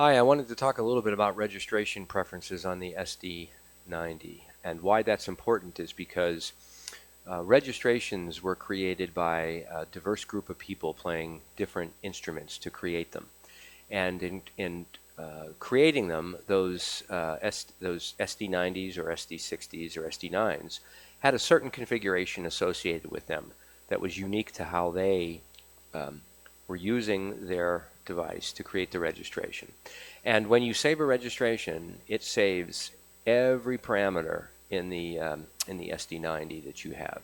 Hi, I wanted to talk a little bit about registration preferences on the SD-90. And why that's important is because registrations were created by a diverse group of people playing different instruments to create them. And in creating them, those SD-90s or SD-60s or SD-9s had a certain configuration associated with them that was unique to how they were using their device to create the registration. And when you save a registration, it saves every parameter in the SD-90 that you have.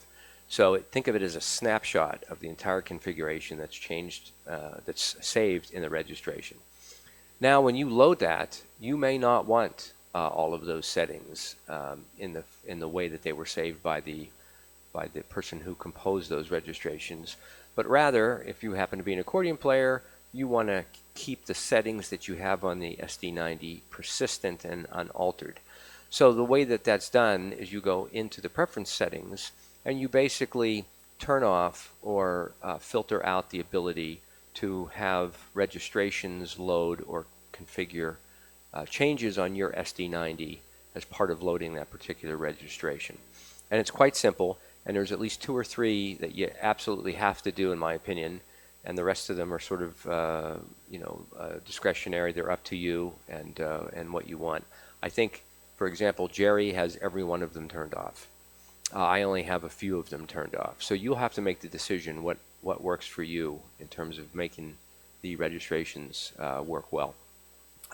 So think of it as a snapshot of the entire configuration that's changed, that's saved in the registration. Now, when you load that, you may not want all of those settings in the way that they were saved by the person who composed those registrations. But rather, if you happen to be an accordion player, you want to keep the settings that you have on the SD-90 persistent and unaltered. So the way that that's done is you go into the preference settings and you basically turn off or filter out the ability to have registrations load or configure changes on your SD-90 as part of loading that particular registration. And it's quite simple, and there's at least 2 or 3 that you absolutely have to do, in my opinion, and the rest of them are sort of discretionary. They're up to you and what you want. I think, for example, Jerry has every one of them turned off. I only have a few of them turned off. So you'll have to make the decision what works for you in terms of making the registrations work well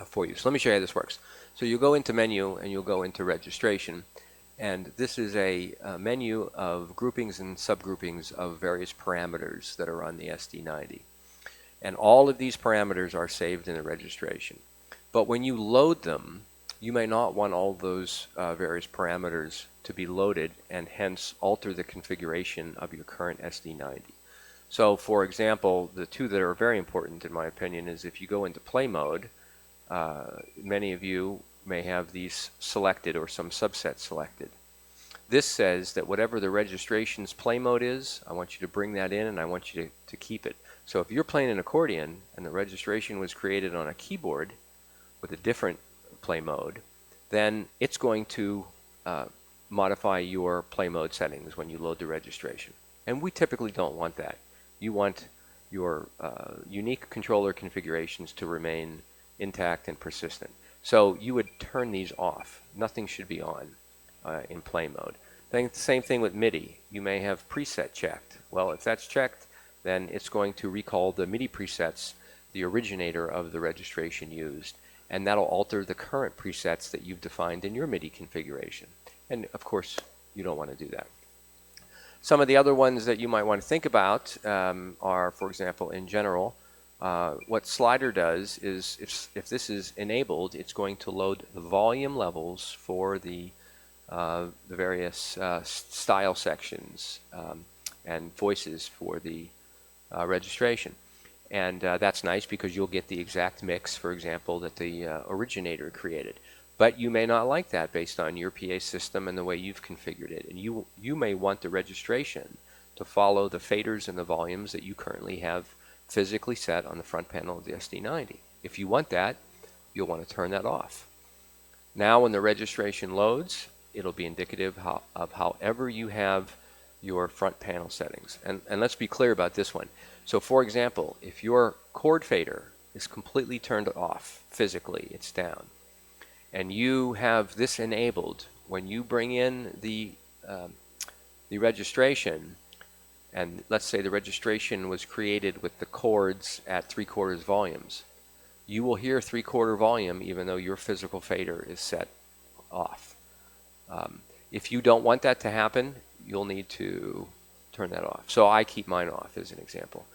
for you. So let me show you how this works. So you'll go into menu and you'll go into registration. And this is a menu of groupings and subgroupings of various parameters that are on the SD-90. And all of these parameters are saved in the registration. But when you load them, you may not want all those various parameters to be loaded and hence alter the configuration of your current SD-90. So for example, the 2 that are very important in my opinion is if you go into play mode, many of you may have these selected or some subset selected. This says that whatever the registration's play mode is, I want you to bring that in and I want you to keep it. So if you're playing an accordion and the registration was created on a keyboard with a different play mode, then it's going to modify your play mode settings when you load the registration. And we typically don't want that. You want your unique controller configurations to remain intact and persistent. So you would turn these off. Nothing should be on in play mode. Same thing with MIDI. You may have preset checked. Well, if that's checked, then it's going to recall the MIDI presets the originator of the registration used, and that'll alter the current presets that you've defined in your MIDI configuration. And of course, you don't want to do that. Some of the other ones that you might want to think about are, for example, in general, what slider does is if this is enabled, it's going to load the volume levels for the various style sections and voices for the registration. And that's nice because you'll get the exact mix, for example, that the originator created. But you may not like that based on your PA system and the way you've configured it. And you may want the registration to follow the faders and the volumes that you currently have physically set on the front panel of the SD-90. If you want that, you'll want to turn that off. Now when the registration loads, it'll be indicative of however you have your front panel settings. And let's be clear about this one. So for example, if your chord fader is completely turned off physically, it's down, and you have this enabled, when you bring in the registration, and let's say the registration was created with the chords at 3/4 volumes, you will hear 3/4 volume even though your physical fader is set off. If you don't want that to happen, you'll need to turn that off. So I keep mine off as an example.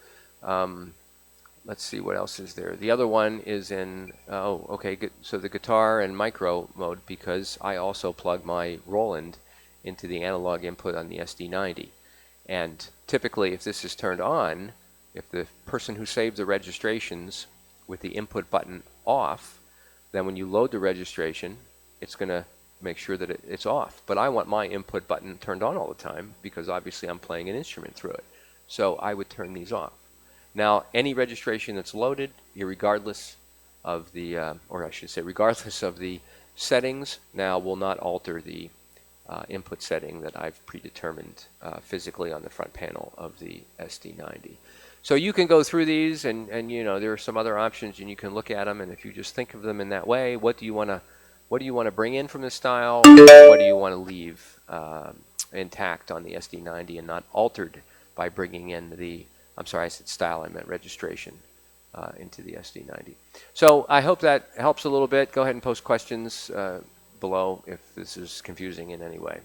Let's see what else is there. The other one is in, so the guitar and micro mode, because I also plug my Roland into the analog input on the SD-90. And typically if this is turned on, if the person who saved the registrations with the input button off, then when you load the registration, it's going to make sure that it's off. But I want my input button turned on all the time because obviously I'm playing an instrument through it. So I would turn these off. Now, any registration that's loaded, regardless of the, or I should say, regardless of the settings, now will not alter the input setting that I've predetermined physically on the front panel of the SD-90. So you can go through these, and you know, there are some other options, and you can look at them, and if you just think of them in that way, what do you want to bring in from the style? What do you want to leave intact on the SD-90 and not altered by bringing in the, I'm sorry, I said style, I meant registration into the SD-90. So I hope that helps a little bit. Go ahead and post questions below if this is confusing in any way.